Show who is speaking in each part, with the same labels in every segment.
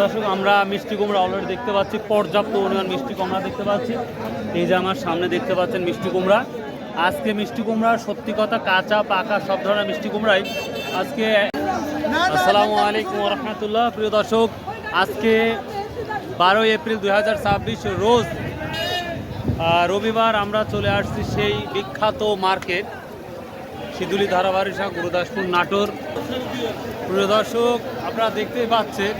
Speaker 1: দর্শক আমরা মিষ্টি কুমড়া অলরেডি দেখতে পাচ্ছি, পর্যাপ্ত পরিমাণ মিষ্টি কুমড়া দেখতে পাচ্ছি। এই যে আমার সামনে দেখতে পাচ্ছেন মিষ্টি কুমড়া। আজকে মিষ্টি কুমড়া সত্যি কথা কাঁচা পাকা সব ধরনের মিষ্টি কুমড়াই আজকে। আসসালামু আলাইকুম রহমতুল্লাহ। প্রিয় দর্শক, আজকে 12 এপ্রিল 2026 রোজ রবিবার আমরা চলে আসছি সেই বিখ্যাত মার্কেট শিদুলি ধারাবাড়িসা গুরুদাসপুর নাটোর। প্রিয় দর্শক, আপনারা দেখতে পাচ্ছেন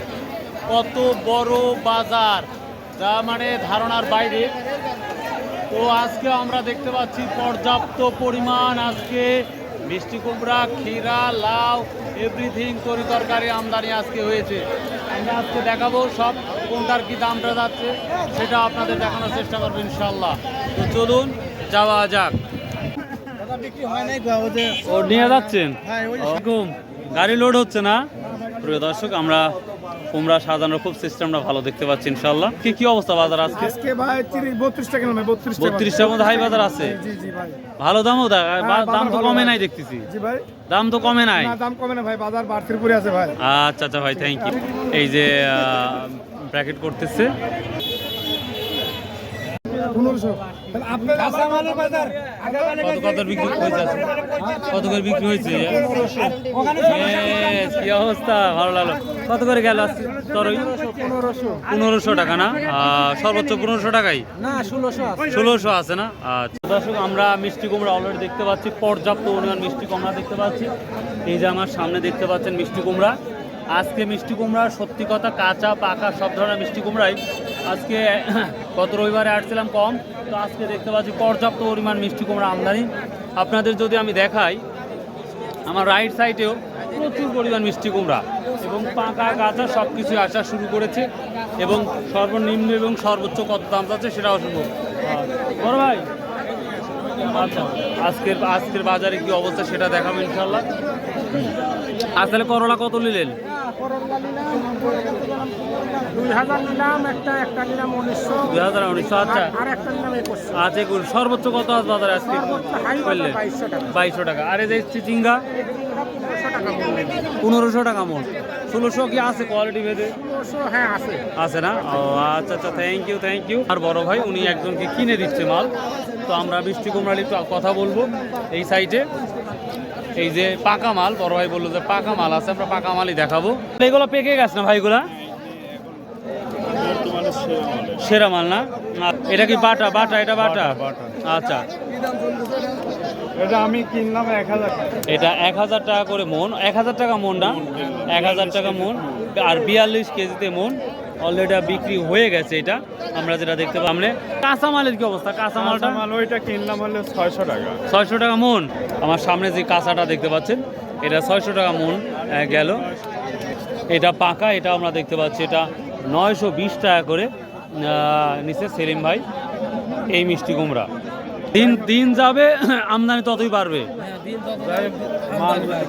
Speaker 1: কত বড় বাজার, যা মানে ধারণার বাইরে। তো আজকে আমরা দেখতে পাচ্ছি পর্যাপ্ত পরিমাণ আজকে মিষ্টি কুমড়া, ক্ষীরা, লাউ, এভরিথিং তরি তরকারি আমদানি আজকে হয়েছে। আমরা আজকে দেখাবো সব কোনটার কি দামটা যাচ্ছে সেটা আপনাদের দেখানোর চেষ্টা করবো ইনশাল্লাহ। তো চলুন যাওয়া যাক। ও নিয়ে যাচ্ছেন, গাড়ি লোড হচ্ছে না? প্রিয় দর্শক, আমরা কুমড়া সাজানোর খুব সিস্টেমটা ভালো দেখতে পাচ্ছি ইনশাল্লাহ। কি অবস্থা বাজার আজকে?
Speaker 2: ভাই 32 টাকা,
Speaker 1: 32টার মধ্যে হাই বাজার আছে। ভালো দামও দাম তো কমে নাই দেখতেছি। দাম তো কমে নাই,
Speaker 2: দাম কমে না ভাই, বাজার বাড়তির উপরে আছে ভাই।
Speaker 1: আচ্ছা আচ্ছা ভাই, থ্যাংক ইউ। এই যে প্যাকেট করতেছে
Speaker 2: 1500।
Speaker 1: কত বিক্রি হয়েছে? কত করে বিক্রি হয়েছে? কি অবস্থা, ভালো লাগলো। কত করে গেল আজকে তরই? 1500 টাকা না? সর্বোচ্চ 1500 টাকাই
Speaker 2: না,
Speaker 1: 1600 আছে না? আচ্ছা দর্শক, আমরা মিষ্টি কুমড়া অলরেডি দেখতে পাচ্ছি, পর্যাপ্ত পরিমাণ মিষ্টি কুমড়া দেখতে পাচ্ছি। এই যে আমার সামনে দেখতে পাচ্ছেন মিষ্টি কুমড়া। আজকে মিষ্টি কুমড়া সত্যি কথা কাঁচা পাকা সব ধরনের মিষ্টি কুমড়াই আজকে। গত রবিবারে আসছিলাম কম, তো আজকে দেখতে পাচ্ছি পর্যাপ্ত পরিমাণ মিষ্টি কুমড়া আমদানি। আপনাদের যদি আমি দেখাই, আমার রাইট সাইডেও প্রচুর পরিমাণ মিষ্টি কুমড়া এবং পাকা কাঁচা সব কিছু আসা শুরু করেছে। এবং সর্বনিম্ন এবং সর্বোচ্চ কত দাম যাচ্ছে সেটাও শুনবো। বড় ভাই, আচ্ছা আজকের বাজারে কি অবস্থা সেটা দেখাবো ইনশাল্লাহ। আসলে করলা কত নিলেন?
Speaker 2: 2000 নিলাম, একটা নিলাম
Speaker 1: 1900। আচ্ছা আচ্ছা, সর্বোচ্চ কত আছে বাজারে আজকে? 2200 টাকা। আর এই যে চিচিঙ্গা 1500 টাকা মন। 1600 কি আছে কোয়ালিটি ভেদে?
Speaker 2: হ্যাঁ
Speaker 1: আছে না? ও আচ্ছা আচ্ছা, থ্যাংক ইউ। আর বড় ভাই উনি একজনকে কিনে দিচ্ছে মাল। তো আমরা মিষ্টি কুমড়ার একটু কথা বলবো এই সাইডে। এই যে পাকা মাল, বড় ভাই বললো যে পাকা মাল আছে, আমরা পাকা মালই দেখাবো। এগুলো পেকে গেছে না ভাইগুলা? সেরা মাল না? এটা কি বাটা? এটা বাটা। আচ্ছা,
Speaker 2: এটা আমি কিনলাম 1000 টাকা।
Speaker 1: এটা 1000 টাকা করে মন। 1000 টাকা মন না, 1000 টাকা মন। আর 42 কেজিতে মন অলরেডি বিক্রি হয়ে গেছে। এটা আমরা যেটা দেখতে পাই। সামনে কাঁচা মালের কি অবস্থা? কাঁচা মালটা
Speaker 2: ওইটা কিনলাম হলে 600 টাকা।
Speaker 1: 600 টাকা মন। আমার সামনে যে কাঁচাটা দেখতে পাচ্ছেন এটা 600 টাকা মন গেল। এটা পাকা, এটা আমরা দেখতে পাচ্ছি এটা 920 টাকা করে নিচে সেলিম ভাই। এই মিষ্টি কুমড়া দিন যাবে আমদানি ততই বাড়বে।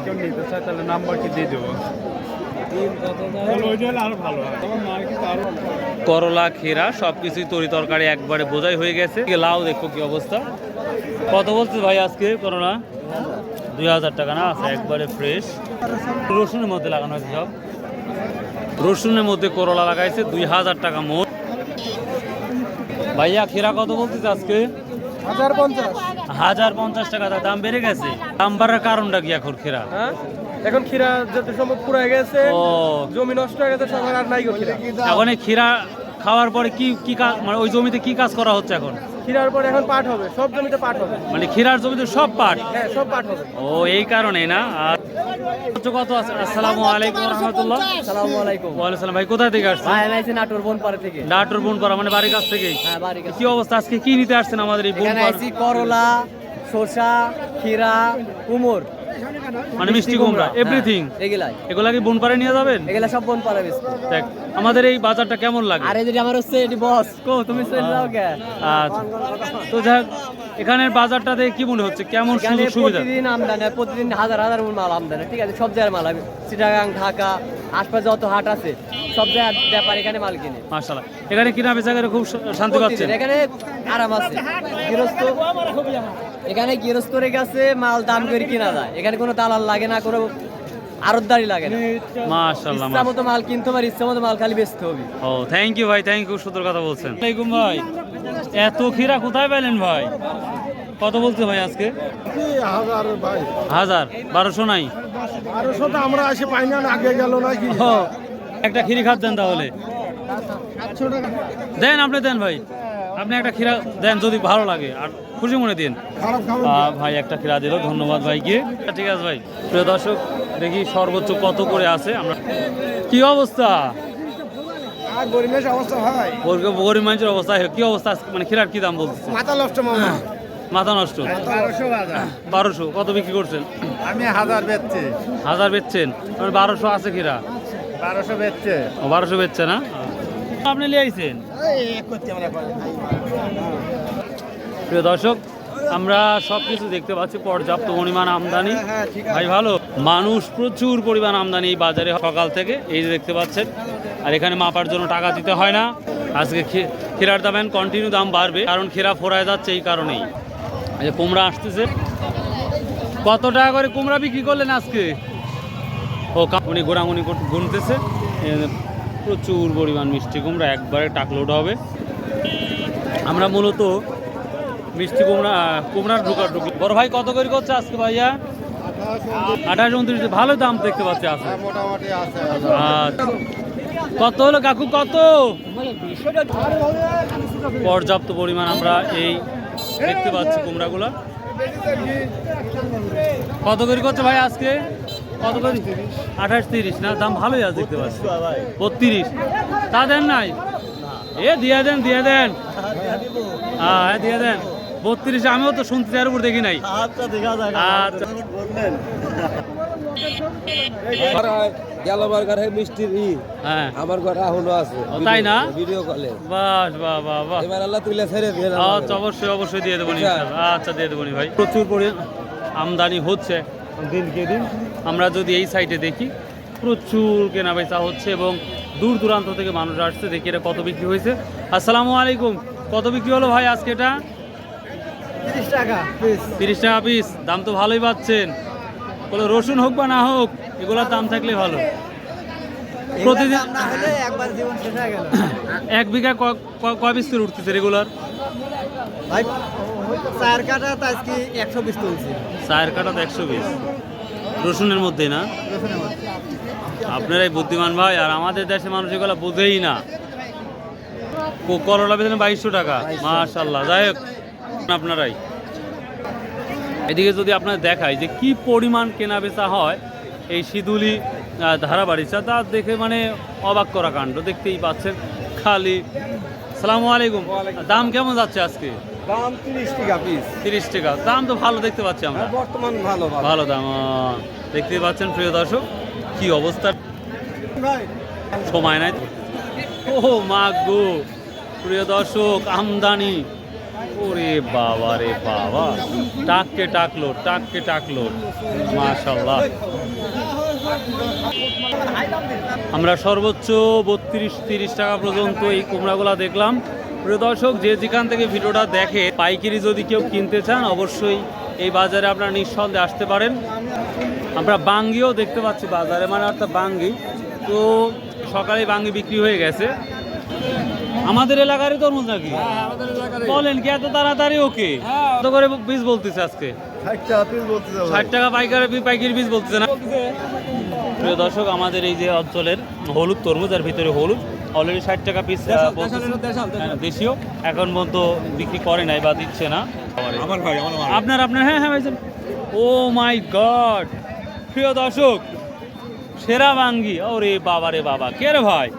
Speaker 2: কেউ নিতে চায় তাহলে নাম্বার কি দিয়ে দেবো?
Speaker 1: করলা, ক্ষীরা সবকিছুই তরি তরকারি একবারে বোঝাই হয়ে গেছে। লাউ দেখো কি অবস্থা। কত বলছে ভাই আজকে করলা? 2000 টাকা না? আছে একবারে ফ্রেশ। রসুনের মধ্যে লাগানো হয়েছে সব। রসুনের মধ্যে করলা লাগাইছে 2000 টাকা মোট। ভাইয়া ক্ষীরা কত বলতেছে আজকে? 1050 টাকা। দাম বেড়ে গেছে। দাম বাড়ার কারণটা কি এখন? ক্ষীরা
Speaker 2: এখন ক্ষীরা যত সম্ভব পুড়ে গেছে, জমি নষ্ট হয়ে গেছে, সবার আর নাই ক্ষীরা।
Speaker 1: এখন এই ক্ষীরা খাওয়ার পরে কি কাজ, মানে ওই জমিতে কি কাজ করা হচ্ছে এখন?
Speaker 2: ক্ষীরার পরে এখন পাট হবে, সব জমিতে পাট হবে।
Speaker 1: মানে ক্ষীরার জমিতে সব পাট?
Speaker 2: হ্যাঁ, সব পাট হবে।
Speaker 1: ও এই কারণে না? আর কত আছে? আসসালামু আলাইকুম রাহমাতুল্লাহ।
Speaker 2: আসসালামু আলাইকুম।
Speaker 1: ওয়া আলাইকুম সালাম। ভাই কোথা থেকে আসছেন?
Speaker 2: ভাই আমি আইছি নাটোর বনপাড়া থেকে।
Speaker 1: নাটোর বনপাড়া মানে বাড়ির কাছ থেকেই?
Speaker 2: হ্যাঁ, বাড়ির কাছে।
Speaker 1: কি অবস্থা আজকে কি নিতে আসছেন আমাদের এই
Speaker 2: এখানে আইছি করলা, শসা, ক্ষীরা, কুমড়,
Speaker 1: মানে মিষ্টি কুমড়া এভরিথিং। এগুলা কি বনপাড়ায় নিয়ে যাবেন?
Speaker 2: এগুলা সব বনপাড়া বেচবো।
Speaker 1: দেখ আমাদের এই বাজারটা কেমন লাগে?
Speaker 2: আরে যদি আমার হচ্ছে এটি বস কো তুমি চলে যাও কে?
Speaker 1: আচ্ছা, তো যাক এখানের বাজারটা দেখে কি মনে হচ্ছে, কেমন সুযোগ সুবিধা?
Speaker 2: প্রতিদিন আমদানি, প্রতিদিন হাজার হাজার মাল আমদানি। ঠিক আছে, সব জায়গার মাল। চিটাগাং, ঢাকা, আশপাশে যত হাট আছে সব জায়গার ব্যাপার এখানে মাল কিনে।
Speaker 1: মাশাআল্লাহ, এখানে কিনা বেচা করে খুব শান্তি পাচ্ছেন?
Speaker 2: এখানে আরাম আছে। গৃহস্থ এখানে গৃহস্থ রেখে আছে, মাল দাম করে কিনা যায়। এখানে কোনো দালাল লাগে না, কোনো আরতদারি লাগে না,
Speaker 1: মাশাআল্লাহ
Speaker 2: ইচ্ছা মতো মাল কিনতে পারি, ইচ্ছা মতো মাল খালি বেচতে হবে।
Speaker 1: ও থ্যাংক ইউ ভাই, থ্যাংক ইউ, সুন্দর কথা বলছেন। আলাইকুম ভাই, এত ক্ষীরা কোথায় পেলেন ভাই? কত বলছে ভাই আজকে? 1000 1200 নাই?
Speaker 3: 1200 তো আমরা আসে পাই না, আগে গেল নাকি?
Speaker 1: ও, একটা ক্ষীরি খাত দেন তাহলে।
Speaker 3: 700 টাকা
Speaker 1: দেন, আপনি দেন ভাই, আপনি একটা ক্ষীরা দেন যদি ভালো লাগে, আর খুশি মনে দিন।
Speaker 3: খারাপ খাবার
Speaker 1: ভাই একটা ক্ষীরা দিল, ধন্যবাদ ভাইকে। ঠিক আছে ভাই। প্রিয় দর্শক, দেখি সর্বোচ্চ কত করে আছে। আমরা কি অবস্থা?
Speaker 3: আর গরিবের অবস্থা হয়,
Speaker 1: গরিব মানুষের অবস্থা কি অবস্থা আজকে? মানে ক্ষীরার কি দাম বলতেছে?
Speaker 3: মাথা নষ্ট মামা।
Speaker 1: মাথা নষ্ট। 1200 কত বিক্রি করছেন?
Speaker 3: আমি 1000 বেচছি।
Speaker 1: 1000 বেচছেন, মানে 1200 আছে ক্ষীরা।
Speaker 3: 1200 বেচছে।
Speaker 1: ও 1200 বেচছে না? আপনি নিয়ে আইছেন? প্রিয় দর্শক, আমরা সবকিছু দেখতে পাচ্ছি, পর্যাপ্ত পরিমাণ আমদানি। ভাই ভালো, মানুষ প্রচুর পরিমাণ আমদানি এই বাজারে সকাল থেকে, এই যে দেখতে পাচ্ছেন। আর এখানে মাপার জন্য টাকা দিতে হয় না। আজকে ক্ষীরার দাম কন্টিনিউ দাম বাড়বে, কারণ ক্ষীরা ফোরায় যাচ্ছে এই কারণেই। এই যে কুমড়া আসতেছে। কত টাকা করে কুমড়া বিক্রি করলেন আজকে? ও উনি গোড়াগুনি গুনতেছে। প্রচুর পরিমাণ মিষ্টি কুমড়া একবারে টাকলোড হবে। আমরা মূলত মিষ্টি কুমড়ার ঢুকি। বড় ভাই কত করে করছে আজকে ভাইয়া? 28 29, ভালো দাম দেখতে পাচ্ছি আছে।
Speaker 3: মোটামুটি আছে।
Speaker 1: আচ্ছা, কত হলো কাকু? কত? পর্যাপ্ত পরিমাণ আমরা এই দেখতে পাচ্ছি কুমড়াগুলা। কত করে করছে ভাই আজকে? কত করে? 28 30 না? দাম ভালোই আছে দেখতে পাচ্ছি। 32 তা দেন নাই? এ দিয়ে দেন, দিয়ে দেন। হ্যাঁ দিয়ে দেন। 32 আমিও তো শুনতে চাই, উপর দেখি নাই। আচ্ছা
Speaker 2: গেলবার ঘরে মিষ্টির
Speaker 1: হ্যাঁ,
Speaker 2: আমার ঘরে এখনো আছে,
Speaker 1: ও তাই না?
Speaker 2: ভিডিও কলে।
Speaker 1: বাস বাহ বাহ বাহ।
Speaker 2: এবার আল্লাহ তুলে ছেড়ে দিয়ে
Speaker 1: আচ্ছা অবশ্যই অবশ্যই দিয়ে দেবো ইনশাআল্লাহ। আচ্ছা দিয়ে দেবো ভাই। প্রচুর পরিমাণ আমদানি হচ্ছে দিনকে দিন। আমরা যদি এই সাইডে দেখি, প্রচুর কেনা বেচা হচ্ছে এবং দূর দূরান্ত থেকে মানুষ আসছে। দেখি এটা কত বিক্রি হয়েছে। আসসালামু আলাইকুম, কত বিক্রি হলো ভাই আজকে এটা?
Speaker 3: 30 টাকা পিস।
Speaker 1: 30 টাকা পিস, দাম তো ভালোই পাচ্ছেন। বলো রসুন হোক বা না হোক, এগুলোর দাম থাকলে ভালো। প্রতিদিন
Speaker 3: না হলে একবার জীবন শেষ হয়ে গেল।
Speaker 1: 1 বিঘা কয় পিস করে উঠতেছে রেগুলার?
Speaker 3: ভাই 4 কাটা তো আজকে 120 তুলছি।
Speaker 1: 4 কাটা তো 120 রসুনের মধ্যে না? আপনারাই বুদ্ধিমান ভাই, আর আমাদের দেশে মানুষ এগুলো বোঝেই না। করলা বেতন 2200 টাকা, মাশাআল্লাহ। যাই হোক, আপনারাই এদিকে যদি আপনার দেখায় যে কি পরিমাণ কেনা বেচা হয় এই শিদুলি ধারাবাড়িটা, তা দেখে মানে অবাক করা কাণ্ড। দেখতেই পাচ্ছেন খালি। সালামু আলাইকুম, দাম কেমন যাচ্ছে আজকে?
Speaker 3: দাম 30 টাকা পিস।
Speaker 1: 30 টাকা, দাম তো ভালো দেখতে পাচ্ছি আমরা।
Speaker 3: বর্তমান ভালো
Speaker 1: ভালো দাম দেখতে পাচ্ছেন প্রিয় দর্শক, কি অবস্থা।
Speaker 3: ভাই।
Speaker 1: সময় নাই। ও মা গো, প্রিয় দর্শক, আমদানি। ওরে বাবা রে বাবা, টাককে টাকলো মাশাআল্লাহ। আমরা সর্বোচ্চ 32 30 টাকা পর্যন্ত এই কুমড়াগুলা দেখলাম। প্রিয় দর্শক, যে যেখান থেকে ভিডিওটা দেখে, পাইকারি যদি কেউ কিনতে চান অবশ্যই এই বাজারে আপনারা নিঃসন্দেহে আসতে পারেন। আমরা বাঙ্গিও দেখতে পাচ্ছি বাজারে, মানে অর্থাৎ বাঙ্গি তো সকালে বাঙ্গি বিক্রি হয়ে গেছে। আমাদের এলাকারই তরমুজ নাকি? বলেন কি এত তাড়াতাড়ি? ওকে, কত করে বীজ বলতেছে আজকে?
Speaker 3: 60 টাকা পিস বলতে যাবো।
Speaker 1: 60 টাকা পাইকারি বীজ বলতেছে না? প্রিয় দর্শক, আমাদের এই যে অঞ্চলের হলুদ তরমুজ, এর ভিতরে হলুদ অলরেডি 60 টাকা পিস দেশীয়, এখন পর্যন্ত বিক্রি করে নাই বা দিচ্ছে না। আপনার হ্যাঁ হ্যাঁ ভাই। ও মাই গড, প্রিয় দর্শক, সেরা বাঙ্গি। ওরে বাবা রে বাবা, কে রে ভাই?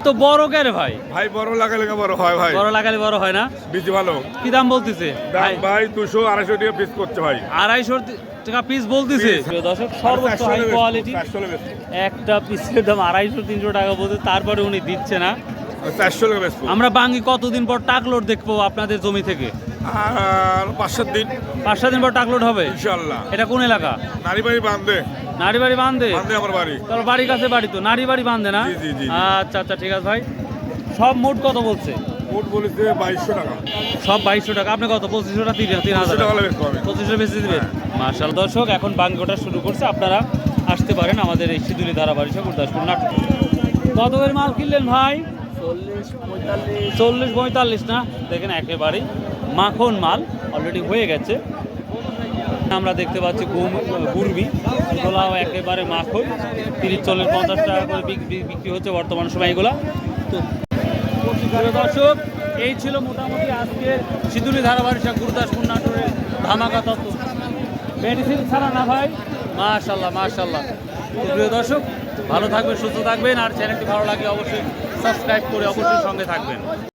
Speaker 1: তো বড় কে রে ভাই?
Speaker 4: ভাই বড় লাগালে বড় হয় ভাই,
Speaker 1: বড় লাগালে বড় হয় না?
Speaker 4: বীজ ভালো।
Speaker 1: কি দাম বলতেছে
Speaker 4: ভাই 200 250 টাকা পিস করছে ভাই।
Speaker 1: 250 টাকা পিস বলতেছে। প্রিয় দর্শক, সর্বোচ্চ হাই কোয়ালিটি একটা পিসের দাম 250 300 টাকা বলতে, তারপরে উনি দিচ্ছে না।
Speaker 4: 400 টাকা বেচবো।
Speaker 1: আমরা বাঙ্গি কতদিন পর টাকলোড দেখবো আপনাদের জমি থেকে?
Speaker 4: আর 5-7 দিন
Speaker 1: 5-7 দিন পর টাকলোড হবে
Speaker 4: ইনশাআল্লাহ।
Speaker 1: এটা কোন এলাকা?
Speaker 4: নারীবাড়ি বাঁধে।
Speaker 1: নারীবাড়ি বাঁধে?
Speaker 4: আমার বাড়ি।
Speaker 1: তোর বাড়ির কাছে বাড়ি তো নারীবাড়ি বাঁধে না?
Speaker 4: জি, জি, জি।
Speaker 1: আচ্ছা আচ্ছা, ঠিক আছে ভাই। সব মোট কত বলছে?
Speaker 4: মোট বলেছে 2200 টাকা।
Speaker 1: সব 2200 টাকা। আপনি কত? 2500 টাকা 3000
Speaker 4: টাকা বেচবো আমি।
Speaker 1: 2500 বেশি দিবেন? মাশাআল্লাহ। দর্শক, এখন বাঙ্গিটা শুরু করছে। আপনারা আসতে পারেন আমাদের এই সিধুলি ধারাবাড়িশা গুরদাসপুর নাটক। কত করে মাল কিনলেন ভাই? 40-45 না, দেখেন একেবারেই মাখন মাল অলরেডি হয়ে গেছে। আমরা দেখতে পাচ্ছি গুরবি, এগুলাও একেবারে মাখন 30-40-50 টাকা করে বিক্রি হচ্ছে বর্তমান সময় এগুলা। তো প্রিয় দর্শক, এই ছিল মোটামুটি আজকের সিধুলি ধারাবাড়িশা গুরদাসপুর নাটোরের ধামাকা তত্ত্ব। মেডিসিন ছাড়া না ভাই? মাশাল্লাহ মাশাল্লাহ। তো প্রিয় দর্শক, ভালো থাকবেন, সুস্থ থাকবেন, আর চ্যানেলটি ভালো লাগলে অবশ্যই সাবস্ক্রাইব করে অবশ্যই সঙ্গে থাকবেন।